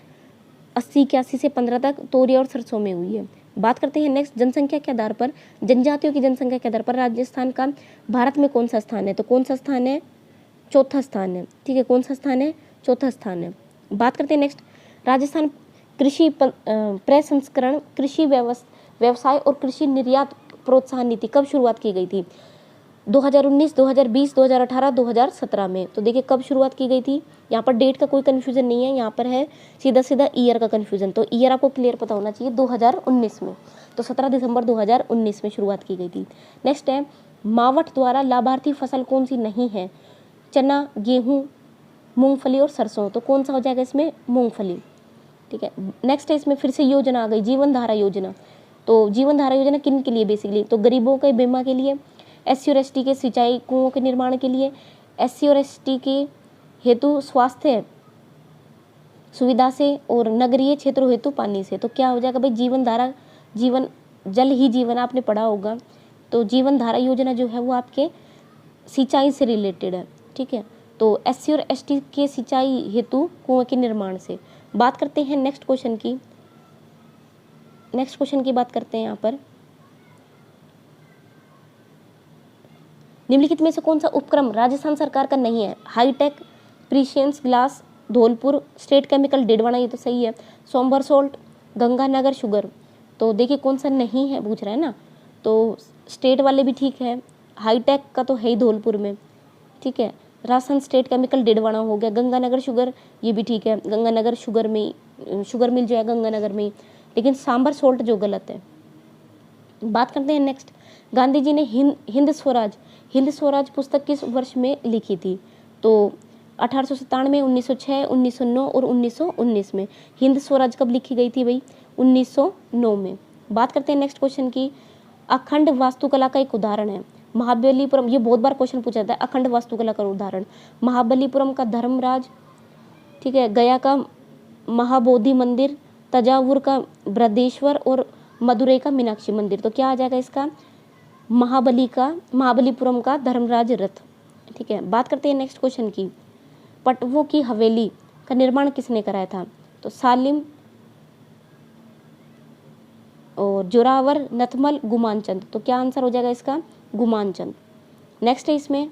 80-81 से 15 तक तोरिया और सरसों में हुई है। बात करते हैं नेक्स्ट, जनसंख्या के आधार पर, जनजातियों की जनसंख्या के आधार पर राजस्थान का भारत में कौन सा स्थान है, तो कौन सा स्थान है, चौथा स्थान है। ठीक है, कौन सा स्थान है, चौथा स्थान है। बात करते हैं नेक्स्ट, राजस्थान कृषि प्रसंस्करण, कृषि व्यवसाय और कृषि निर्यात प्रोत्साहन नीति कब शुरुआत की गई थी। 2019, 2020, 2018, 2017 में, तो देखिए कब शुरुआत की गई थी, यहाँ पर डेट का कोई कन्फ्यूजन नहीं है, यहाँ पर है सीधा सीधा ईयर का कन्फ्यूजन, तो ईयर आपको क्लियर पता होना चाहिए, 2019 में, तो 17 दिसंबर 2019 में शुरुआत की गई थी। नेक्स्ट है, मावठ द्वारा लाभार्थी फसल कौन सी नहीं है, चना, गेहूँ, मूंगफली और सरसों, तो कौन सा हो जाएगा इसमें, मूंगफली। ठीक है, नेक्स्ट है इसमें फिर से योजना आ गई, जीवन धारा योजना, तो जीवन धारा योजना किन के लिए बेसिकली, तो गरीबों के बीमा के लिए, SC और ST के सिंचाई कुओं के निर्माण के लिए, SC और ST के हेतु स्वास्थ्य सुविधा से और नगरीय क्षेत्रों हेतु पानी से, तो क्या हो जाएगा भाई, जीवन धारा, जीवन जल ही जीवन आपने पढ़ा होगा, तो जीवन धारा योजना जो है वो आपके सिंचाई से रिलेटेड है। ठीक है, तो SC और ST के सिंचाई हेतु कुएं के निर्माण से। बात करते हैं नेक्स्ट क्वेश्चन की, नेक्स्ट क्वेश्चन की बात करते हैं यहाँ पर, निम्नलिखित में से कौन सा उपक्रम राजस्थान सरकार का नहीं है? Hi-tech, precious glass, Dholpur state chemical Didwana, ये तो सही है। सोमबर सोल्ट, गंगानगर शुगर, तो देखिए कौन सा नहीं है पूछ रहा है ना, तो स्टेट वाले भी ठीक है, हाईटेक का तो है ही धौलपुर में, ठीक है। राजस्थान स्टेट केमिकल डेडवाना हो गया, गंगानगर शुगर ये भी ठीक है, गंगानगर शुगर में शुगर मिल जो है गंगानगर में, लेकिन सांबर सोल्ट जो गलत है। बात करते हैं नेक्स्ट, गांधी जी ने हिंद स्वराज पुस्तक किस वर्ष में लिखी थी? तो 1897, 1906, 1909 और 1919 में। हिंद स्वराज कब लिखी गई थी भाई? 1909 में। बात करते हैं नेक्स्ट क्वेश्चन की, अखंड वास्तुकला का एक उदाहरण है महाबलीपुरम, ये बहुत बार क्वेश्चन पूछा जाता है, अखंड वास्तुकला का उदाहरण महाबलीपुरम का धर्मराज, ठीक है, गया का महाबोधि मंदिर, तंजावुर का बृहदेश्वर और मदुरई का मीनाक्षी मंदिर। तो क्या आ जाएगा इसका? महाबलीपुरम का धर्मराज रथ, ठीक है। बात करते हैं नेक्स्ट क्वेश्चन की, पटवों की हवेली का निर्माण किसने कराया था? तो सालिम और जोरावर, नथमल, गुमानचंद। तो क्या आंसर हो जाएगा इसका? गुमानचंद। नेक्स्ट है इसमें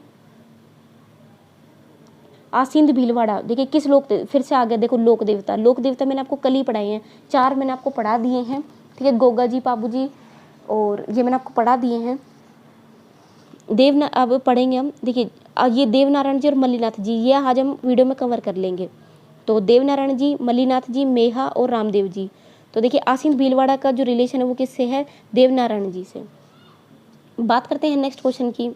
आसिंद भीलवाड़ा, देखिए किस लोक, फिर से आ गया देखो लोक देवता मैंने आपको कल ही पढ़ाए हैं, 4 मैंने आपको पढ़ा दिए हैं, ठीक है, गोगा जी, पाबू जी और ये मैंने आपको पढ़ा दिए हैं। अब पढ़ेंगे हम, देखिए ये देवनारायण जी और मल्लीनाथ जी, ये आज हम वीडियो में कवर कर लेंगे। तो देवनारायण जी, मल्लीनाथ जी, मेहा और रामदेव जी। तो देखिए आसिंद भीलवाड़ा का जो रिलेशन है वो किससे है? देवनारायण जी से। बात करते हैं नेक्स्ट क्वेश्चन की,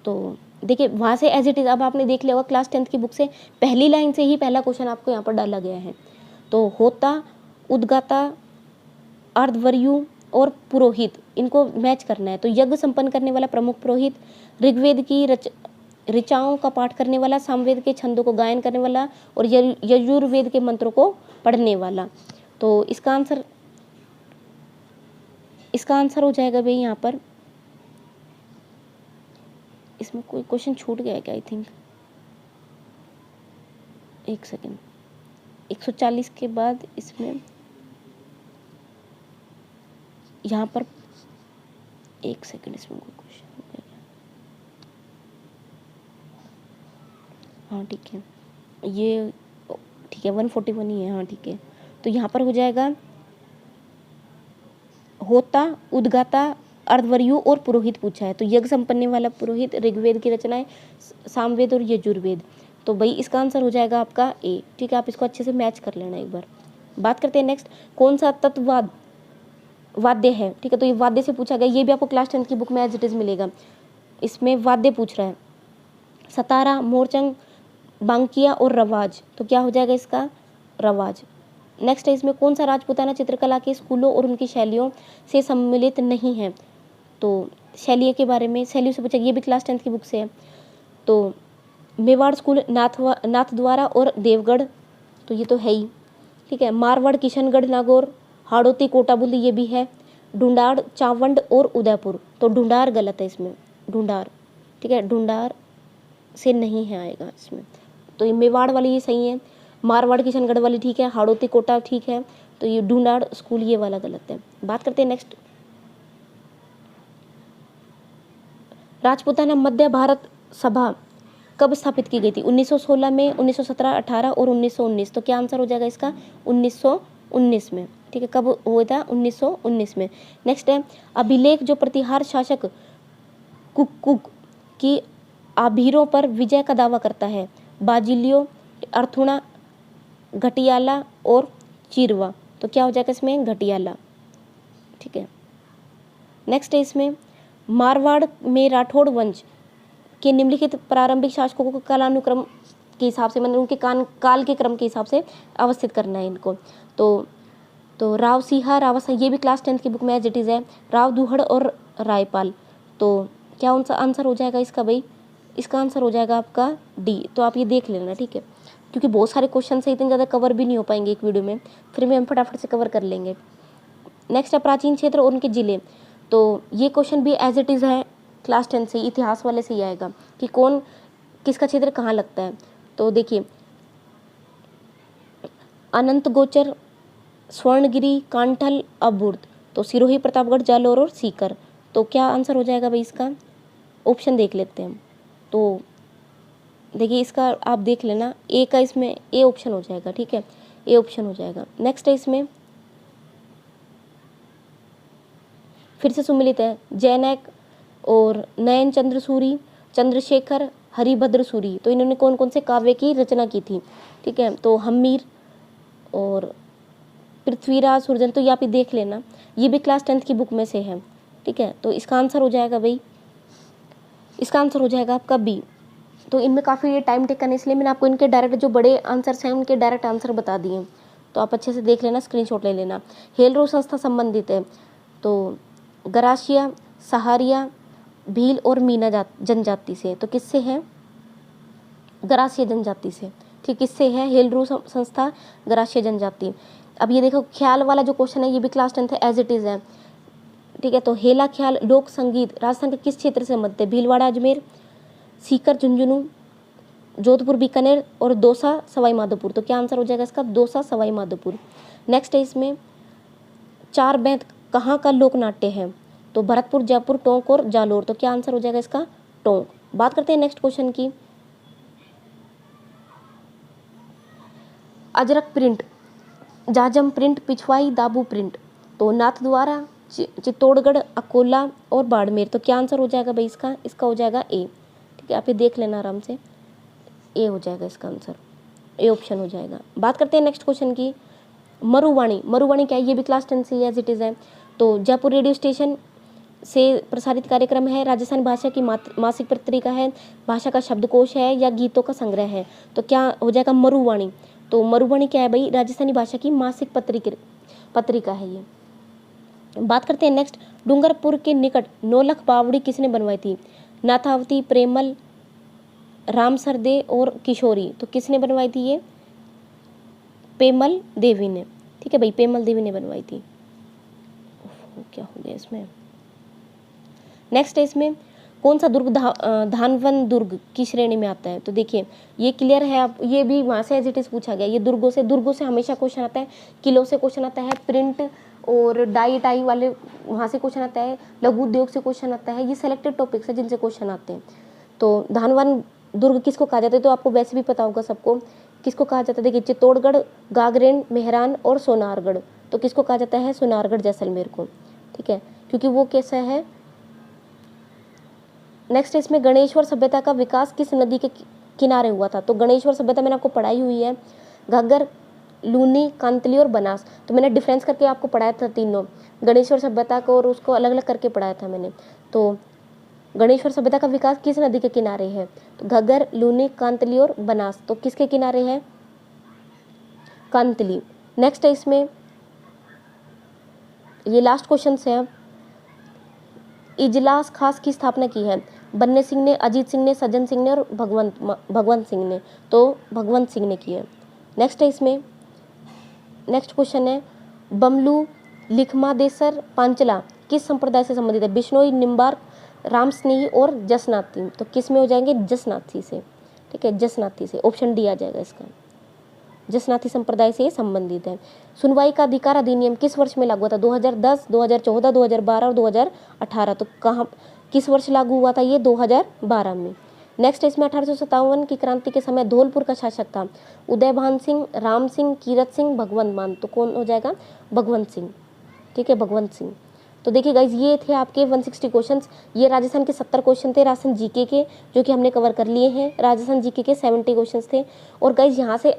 तो देखिए वहाँ से एज इट इज़, अब आपने देख लिया होगा क्लास 10th की बुक से पहली लाइन से ही पहला क्वेश्चन आपको यहाँ पर डाला गया है। तो होता, उद्गाता, अर्धवर्यु और पुरोहित, इनको मैच करना है। तो यज्ञ संपन्न करने वाला प्रमुख पुरोहित, ऋग्वेद की ऋचाओं का पाठ करने वाला, सामवेद के छंदों को गायन करने वाला और यजुर्वेद के मंत्रों को पढ़ने वाला। तो इसका आंसर हो जाएगा भाई यहाँ पर, इसमें कोई क्वेश्चन छूट गया है क्या? आई थिंक एक सेकेंड, 140 के बाद इसमें यहाँ पर एक सेकेंड, इसमें कोई क्वेश्चन हो गया? हाँ ठीक है, ये ठीक है 141 ही है, हाँ ठीक है। तो यहाँ पर हो जाएगा होता, उद्गाता, अर्धवर्यु और पुरोहित पूछा है। तो यज्ञ संपन्न वाला पुरोहित, ऋग्वेद की रचनाएं, सामवेद और यजुर्वेद। तो भाई इसका आंसर हो जाएगा आपका ए, ठीक है, आप इसको अच्छे से मैच कर लेना एक बार। बात करते हैं नेक्स्ट, कौन सा तत्व वाद्य है? ठीक है, तो ये वाद्य से पूछा गया, ये भी आपको क्लास 10th की बुक में एज इट इज मिलेगा। इसमें वाद्य पूछ रहा है, सतारा, मोरचंग, बांकिया और रवाज। तो क्या हो जाएगा इसका? रवाज। नेक्स्ट है इसमें कौन सा राजपूताना चित्रकला के स्कूलों और उनकी शैलियों से सम्मिलित नहीं है? तो शैलियों के बारे में, शैलियों से पूछा, ये भी क्लास 10th की बुक से है। तो मेवाड़ स्कूल, नाथद्वारा और देवगढ़, तो ये तो है ही, ठीक है। मारवाड़, किशनगढ़, नागौर, हाड़ौती, कोटाबुल्ली, ये भी है। ढूंढाड़, चावंड और उदयपुर। तो ढूंढार गलत है इसमें, ढूंढार, ठीक है, ढूंढार से नहीं है आएगा इसमें। तो ये मेवाड़ वाली ये सही है, मारवाड़ किशनगढ़ वाली ठीक है, हाड़ौती कोटा ठीक है, तो ये ढूंढाड़ स्कूल ये वाला गलत है। बात करते हैं नेक्स्ट, राजपूताना मध्य भारत सभा कब स्थापित की गई थी? 1916 में, 1917, 18 और 1919। तो क्या आंसर हो जाएगा इसका? 1919 में, ठीक है। कब हुआ था? 1919 में। नेक्स्ट है अभिलेख जो प्रतिहार शासक कुक की आभीरों पर विजय का दावा करता है, बाजिलियो, अर्थुणा, घटियाला और चिरवा। तो क्या हो जाएगा इसमें? घटियाला, ठीक है। नेक्स्ट है इसमें मारवाड़ में राठौड़ वंश के निम्नलिखित प्रारंभिक शासकों को कालानुक्रम के हिसाब से, मतलब उनके काल के क्रम के हिसाब से अवस्थित करना है इनको। तो राव सिंहा, रावत, ये भी क्लास 10th की बुक में एज इट इज़ है, राव दुहड़ और रायपाल। तो क्या उनका आंसर हो जाएगा इसका भाई? इसका आंसर हो जाएगा आपका डी। तो आप ये देख लेना, ठीक है, क्योंकि बहुत सारे क्वेश्चन से इतने ज़्यादा कवर भी नहीं हो पाएंगे एक वीडियो में, फिर भी हम फटाफट से कवर कर लेंगे। नेक्स्ट है प्राचीन क्षेत्र और उनके जिले। तो ये क्वेश्चन भी एज इट इज़ है, क्लास 10 से, इतिहास वाले से ही आएगा कि कौन किसका क्षेत्र कहाँ लगता है। तो देखिए अनंत गोचर, स्वर्णगिरी, कांठल, अबुर्द। तो सिरोही, प्रतापगढ़, जालौर और सीकर। तो क्या आंसर हो जाएगा भाई इसका? ऑप्शन देख लेते हैं हम। तो देखिए इसका आप देख लेना, ए का इसमें ए ऑप्शन हो जाएगा, ठीक है, ए ऑप्शन हो जाएगा। नेक्स्ट है इसमें फिर से सुमिलित है, जैनक और नयन चंद्र सूरी, चंद्रशेखर, हरिभद्र सूरी, तो इन्होंने कौन कौन से काव्य की रचना की थी, ठीक है। तो हम्मीर और पृथ्वीराज सुरजन, तो ये आप ही देख लेना, ये भी क्लास 10th की बुक में से है, ठीक है। तो इसका आंसर हो जाएगा भाई, इसका आंसर हो जाएगा आपका बी। तो इनमें काफ़ी ये टाइम टेकन है, इसलिए मैंने आपको इनके डायरेक्ट जो बड़े आंसर्स हैं उनके डायरेक्ट आंसर बता दिए, तो आप अच्छे से देख लेना, स्क्रीनशॉट ले लेना। हेलरो संस्था संबंधित है, तो गरासिया, सहारिया, भील और मीना जनजाति से, तो किससे है, गरासिया जनजाति से, ठीक, किससे है, हेलरो संस्था, गरासिया जनजाति। अब ये देखो ख्याल वाला जो क्वेश्चन है ये भी क्लास 10th है, एज इट इज़ है, ठीक है। तो हेला ख्याल लोक संगीत राजस्थान के किस क्षेत्र से संबंधित है, भीलवाड़ा अजमेर, सीकर झुंझुनू, जोधपुर बीकानेर और दौसा सवाई माधोपुर, तो क्या आंसर हो जाएगा इसका, दौसा सवाई माधोपुर। नेक्स्ट है इसमें चार बैंत कहाँ का लोक नाट्य है, तो भरतपुर, जयपुर, टोंक और जालोर, तो क्या आंसर हो जाएगा इसका, टोंक। बात करते हैं नेक्स्ट क्वेश्चन की, अजरक प्रिंट, जाजम प्रिंट, पिछवाई, दाबू प्रिंट, तो नाथद्वारा, चित्तौड़गढ़, अकोला और बाड़मेर, तो क्या आंसर हो जाएगा भाई इसका, इसका हो जाएगा ए, ठीक है, आप ये देख लेना आराम से, ए हो जाएगा इसका आंसर, ए ऑप्शन हो जाएगा। बात करते हैं नेक्स्ट क्वेश्चन की, मरुवाणी, मरुवाणी क्या है, ये भी क्लास 10 से एज इट इज़ है। तो जयपुर रेडियो स्टेशन से प्रसारित कार्यक्रम है, राजस्थानी भाषा की मासिक पत्रिका है, भाषा का शब्दकोश है या गीतों का संग्रह है, तो क्या हो जाएगा मरुवाणी। तो मरुवाणी क्या है भाई, राजस्थानी भाषा की मासिक पत्रिका है ये। बात करते हैं नेक्स्ट, डूंगरपुर के निकट नौलख बावड़ी किसने बनवाई थी, नाथावती, प्रेमल, रामसरदे और किशोरी, तो किसने बनवाई थी ये, पेमल देवी ने, ठीक है भाई, पेमल देवी ने बनवाई थी। क्या हो गया इसमें। नेक्स्ट है इसमें कौन सा दुर्ग धानवन दुर्ग की श्रेणी में आता है, तो देखिए ये क्लियर है, आप ये भी वहाँ से एज इट इज़ पूछा गया, ये दुर्गों से हमेशा क्वेश्चन आता है, किलों से क्वेश्चन आता है, प्रिंट और डाई टाई वाले वहाँ से क्वेश्चन आता है, लघु उद्योग से क्वेश्चन आता है, ये सेलेक्टेड टॉपिक्स है जिनसे क्वेश्चन आते हैं। तो धानवन दुर्ग किसको कहा जाता है, तो आपको वैसे भी पता होगा सबको किसको कहा जाता है, देखिए चित्तौड़गढ़, गागरेन, मेहरान और सोनारगढ़, तो किसको कहा जाता है, सोनारगढ़ जैसलमेर को, ठीक है, क्योंकि वो कैसा है। नेक्स्ट इसमें गणेश्वर सभ्यता का विकास किस नदी के किनारे हुआ था, तो गणेश्वर सभ्यता मैंने आपको पढ़ाई हुई है, घग्गर, लूनी, कांतली और बनास, तो मैंने डिफरेंस करके आपको पढ़ाया था तीनों, गणेश्वर सभ्यता को और उसको अलग अलग करके पढ़ाया था मैंने। तो गणेश्वर सभ्यता का विकास किस नदी के किनारे है, तो घग्गर, लूनी, कांतली और बनास, तो किसके किनारे है, कांतली। नेक्स्ट है इसमें ये लास्ट क्वेश्चन है, इजलास खास की स्थापना की है, बन्ने सिंह ने, अजीत सिंह ने, सज्जन सिंह ने और भगवंत सिंह ने, तो भगवंत सिंह ने की है। नेक्स्ट है इसमें नेक्स्ट क्वेश्चन है, बमलू, लिखमादेसर, पांचला किस संप्रदाय से संबंधित है, बिश्नोई, निम्बार्क, राम स्नेही और जसनाथी, तो किस में हो जाएंगे, जसनाथी से, ठीक है, जसनाथी से, ऑप्शन डी आ जाएगा इसका, जसनाथी संप्रदाय से ये संबंधित है। सुनवाई का अधिकार अधिनियम किस वर्ष में लागू हुआ था, 2010, 2014, 2012 और 2018, तो कहाँ किस वर्ष लागू हुआ था ये, 2012 में। नेक्स्ट इसमें 1857 की क्रांति के समय धौलपुर का शासक था, उदयभान सिंह, राम सिंह, कीरत सिंह, भगवंत मान, तो कौन हो जाएगा, भगवंत सिंह, ठीक है, भगवंत सिंह। तो देखिए गाइज ये थे आपके 160 क्वेश्चंस, ये राजस्थान के 70 क्वेश्चन थे राजस्थान जीके के, जो कि हमने कवर कर लिए हैं। राजस्थान जीके के 70 क्वेश्चंस थे। और गाइज यहाँ से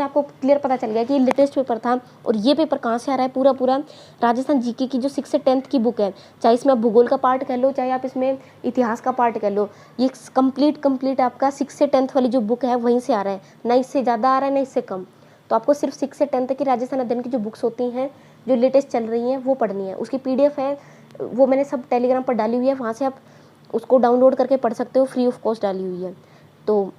आपको क्लियर पता चल गया कि लेटेस्ट पेपर था, और ये पेपर कहाँ से आ रहा है, पूरा राजस्थान जीके की जो 6 से 10th की बुक है, चाहे इसमें आप भूगोल का पार्ट कह लो, चाहे आप इसमें इतिहास का पार्ट कह लो, ये कंप्लीट आपका 6 से 10th वाली जो बुक है वहीं से आ रहा है, ना इससे ज़्यादा आ रहा है ना इससे कम। तो आपको सिर्फ 6 से 10th की राजस्थान अध्ययन की जो बुक्स होती हैं जो लेटेस्ट चल रही हैं वो पढ़नी है। उसकी PDF है, वो मैंने सब टेलीग्राम पर डाली हुई है, वहाँ से आप उसको डाउनलोड करके पढ़ सकते हो, फ्री ऑफ कॉस्ट डाली हुई है। तो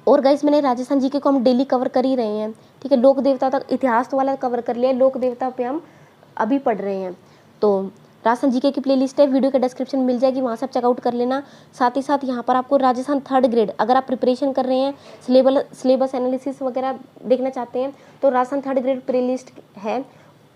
और गाइस मैंने राजस्थान जीके को हम डेली कवर कर ही रहे हैं, ठीक है। लोक देवता तक इतिहास वाला कवर कर लिया, लोक देवता पे हम अभी पढ़ रहे हैं। तो राजस्थान जीके की प्लेलिस्ट है, वीडियो के डिस्क्रिप्शन मिल जाएगी, वहाँ से आप चेकआउट कर लेना। साथ ही साथ यहाँ पर आपको राजस्थान 3rd ग्रेड अगर आप प्रिपरेशन कर रहे हैं, सिलेबस एनालिसिस वगैरह देखना चाहते हैं, तो राजस्थान 3rd ग्रेड प्लेलिस्ट है,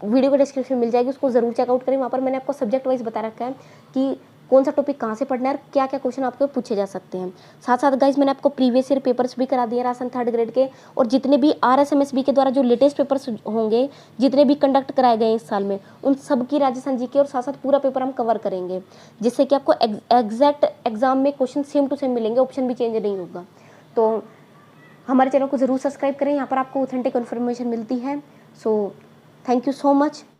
वीडियो को डिस्क्रिप्शन मिल जाएगी, उसको ज़रूर चेकआउट करें। वहाँ पर मैंने आपको सब्जेक्ट वाइज बता रखा है कि कौन सा टॉपिक कहाँ से पढ़ना है और क्या क्या क्वेश्चन आपको पूछे जा सकते हैं। साथ साथ गाइज मैंने आपको प्रीवियस ईयर पेपर्स भी करा दिए राजस्थान 3rd ग्रेड के, और जितने भी RSMSB के द्वारा जो लेटेस्ट पेपर्स होंगे, जितने भी कंडक्ट कराए गए इस साल में, उन सब की राजस्थान जी के और साथ साथ पूरा पेपर हम कवर करेंगे, जिससे कि आपको एग्जैक्ट एग्जाम में क्वेश्चन सेम टू सेम मिलेंगे, ऑप्शन भी चेंज नहीं होगा। तो हमारे चैनल को ज़रूर सब्सक्राइब करें, यहाँ पर आपको ऑथेंटिक इन्फॉर्मेशन मिलती है। So thank you so much.